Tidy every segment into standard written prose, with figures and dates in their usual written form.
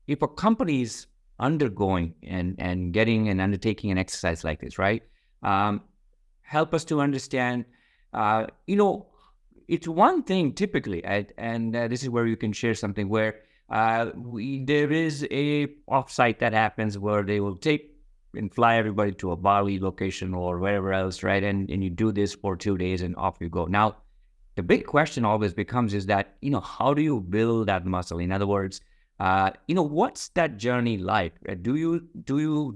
if a company is undergoing and getting and undertaking an exercise like this, right? Um, Help us to understand, you know, it's one thing typically, and this is where you can share something where there is a offsite that happens where they will take and fly everybody to a Bali location or wherever else, right? And you do this for 2 days and off you go. Now, the big question always becomes is that, how do you build that muscle? In other words, what's that journey like? Do you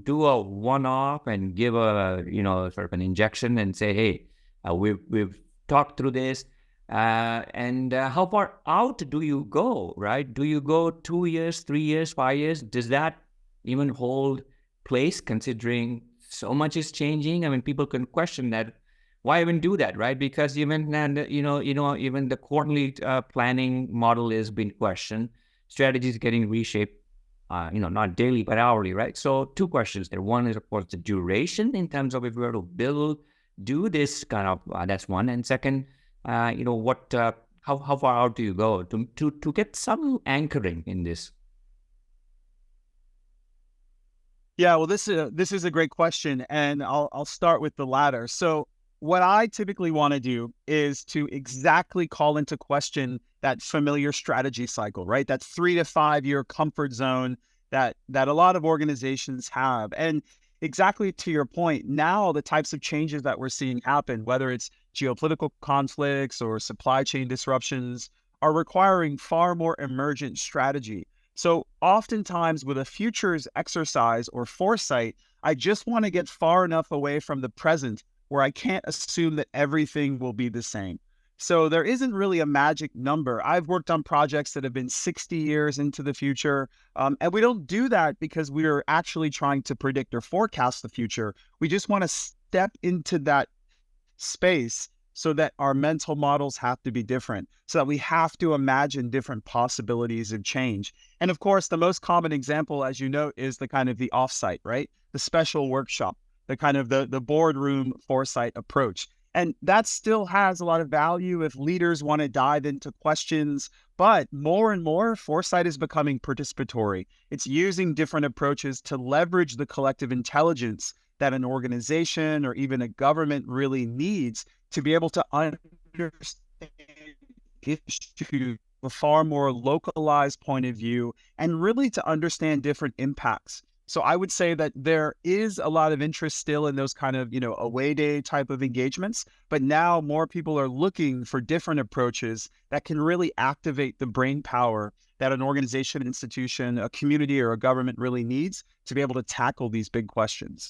do a one-off and give a, sort of an injection and say, hey, we've talked through this, and how far out do you go, right? Do you go 2 years, 3 years, 5 years? Does that even hold place considering so much is changing? I mean, people can question that. Why even do that, right? Because even and even the quarterly planning model is being questioned. Strategies getting reshaped, not daily but hourly, right? So two questions there. One is of course the duration in terms of if we were to do this kind of that's one, and second, what how far out do you go to get some anchoring in this? Yeah, well, this is a great question, and I'll start with the latter. So, what I typically want to do is to exactly call into question that familiar strategy cycle, right? That 3 to 5 year comfort zone that a lot of organizations have. And exactly to your point, now the types of changes that we're seeing happen, whether it's geopolitical conflicts or supply chain disruptions, are requiring far more emergent strategy. So oftentimes with a futures exercise or foresight, I just want to get far enough away from the present where I can't assume that everything will be the same. So there isn't really a magic number. I've worked on projects that have been 60 years into the future. And we don't do that because we are actually trying to predict or forecast the future. We just want to step into that space so that our mental models have to be different, so that we have to imagine different possibilities of change. And of course, the most common example, as you know, is the kind of the offsite, right? The special workshop, the kind of the boardroom foresight approach. And that still has a lot of value if leaders want to dive into questions, but more and more, foresight is becoming participatory. It's using different approaches to leverage the collective intelligence that an organization or even a government really needs to be able to understand issue a far more localized point of view and really to understand different impacts. So I would say that there is a lot of interest still in those kind of, away day type of engagements, but now more people are looking for different approaches that can really activate the brain power that an organization, institution, a community, or a government really needs to be able to tackle these big questions.